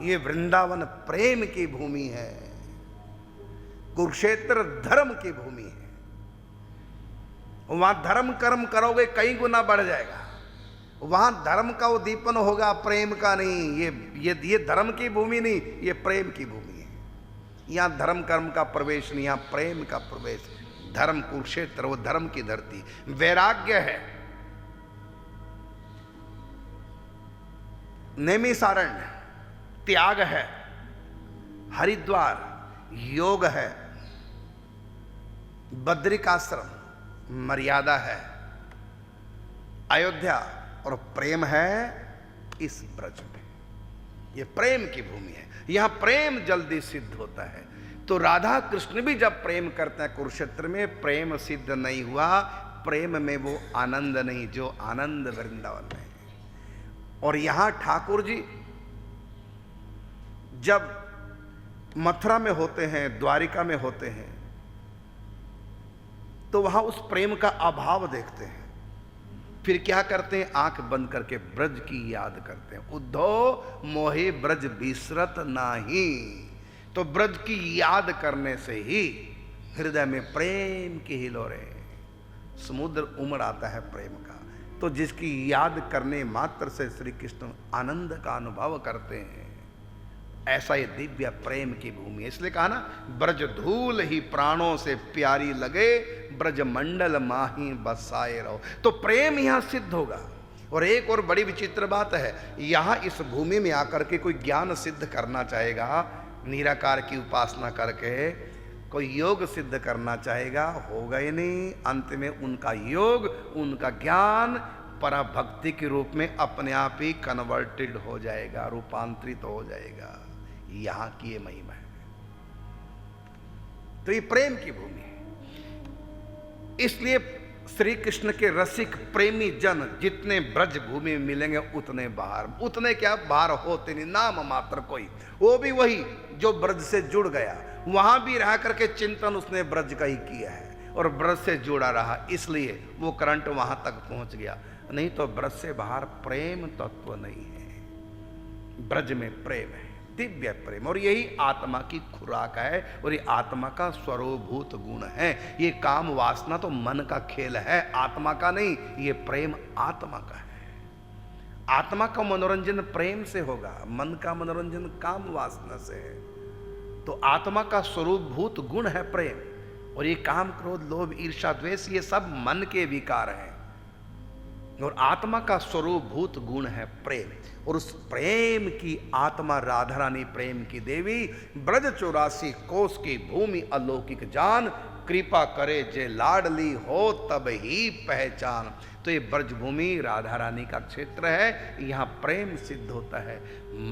ये वृंदावन प्रेम की भूमि है, कुरुक्षेत्र धर्म की भूमि है। वहां धर्म कर्म करोगे कई गुना बढ़ जाएगा। वहां धर्म का उद्दीपन होगा, प्रेम का नहीं। ये धर्म की भूमि नहीं, ये प्रेम की भूमि है। यहां धर्म कर्म का प्रवेश नहीं, यहां प्रेम का प्रवेश। धर्म कुरुक्षेत्र, वो धर्म की धरती। वैराग्य है, नैमिषारण्य त्याग है, हरिद्वार योग है, बद्रिकाश्रम मर्यादा है, अयोध्या और प्रेम है इस ब्रज में। ये प्रेम की भूमि है, यहां प्रेम जल्दी सिद्ध होता है। तो राधा कृष्ण भी जब प्रेम करते हैं कुरुक्षेत्र में, प्रेम सिद्ध नहीं हुआ, प्रेम में वो आनंद नहीं जो आनंद वृंदावन में है। और यहां ठाकुर जी जब मथुरा में होते हैं, द्वारिका में होते हैं, तो वहां उस प्रेम का अभाव देखते हैं। फिर क्या करते हैं? आंख बंद करके ब्रज की याद करते हैं। उद्धव मोहे ब्रज बिसरत नाही। तो ब्रज की याद करने से ही हृदय में प्रेम की हिलोरे, समुद्र उमड़ आता है प्रेम का। तो जिसकी याद करने मात्र से श्री कृष्ण आनंद का अनुभव करते हैं, ऐसा ये दिव्य प्रेम की भूमि है। इसलिए कहा ना, ब्रज धूल ही प्राणों से प्यारी लगे, ब्रज मंडल माही बसाए रहो। तो प्रेम यहां सिद्ध होगा। और एक और बड़ी विचित्र बात है, यहां इस भूमि में आकर के कोई ज्ञान सिद्ध करना चाहेगा, निराकार की उपासना करके कोई योग सिद्ध करना चाहेगा, होगा ही नहीं। अंत में उनका योग, उनका ज्ञान पराभक्ति के रूप में अपने आप ही कन्वर्टेड हो जाएगा, रूपांतरित हो जाएगा। यहां की ये महिमा है। तो ये प्रेम की भूमि है। इसलिए श्री कृष्ण के रसिक प्रेमी जन जितने ब्रज भूमि में मिलेंगे, उतने बाहर, उतने क्या बाहर होते नहीं, नाम मात्र कोई। वो भी वही जो ब्रज से जुड़ गया, वहां भी रह करके चिंतन उसने ब्रज का ही किया है और ब्रज से जुड़ा रहा, इसलिए वो करंट वहां तक पहुंच गया। नहीं तो ब्रज से बाहर प्रेम तत्व नहीं है। ब्रज में प्रेम है, दिव्य प्रेम, और यही आत्मा की खुराक है और ये आत्मा का स्वरूभूत गुण है। ये काम वासना तो मन का खेल है, आत्मा का नहीं। ये प्रेम आत्मा का है। आत्मा का मनोरंजन प्रेम से होगा, मन का मनोरंजन काम वासना से है। तो आत्मा का स्वरूपभूत गुण है प्रेम। और ये काम क्रोध लोभ ईर्ष्या द्वेष, ये सब मन के विकार हैं। और आत्मा का स्वरूपभूत गुण है प्रेम। और उस प्रेम की आत्मा राधा रानी, प्रेम की देवी, ब्रज 84 कोस की भूमि अलौकिक जान, कृपा करे जे लाडली हो तब ही पहचान। तो ये ब्रज भूमि राधा रानी का क्षेत्र है, यहाँ प्रेम सिद्ध होता है।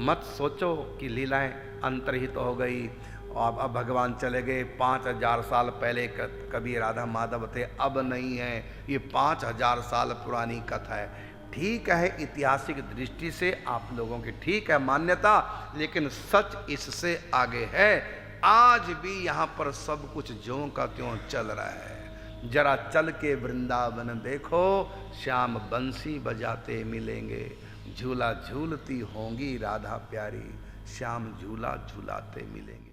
मत सोचो कि लीलाएं अंतर्हित हो गई, अब भगवान चले गए। 5000 साल पहले कभी राधा माधव थे, अब नहीं है। ये 5000 साल पुरानी कथा है। ठीक है, ऐतिहासिक दृष्टि से आप लोगों की ठीक है मान्यता, लेकिन सच इससे आगे है। आज भी यहाँ पर सब कुछ ज्यों का त्यों चल रहा है। जरा चल के वृंदावन देखो, श्याम बंसी बजाते मिलेंगे, झूला झूलती होंगी राधा प्यारी, श्याम झूला झूलाते मिलेंगे।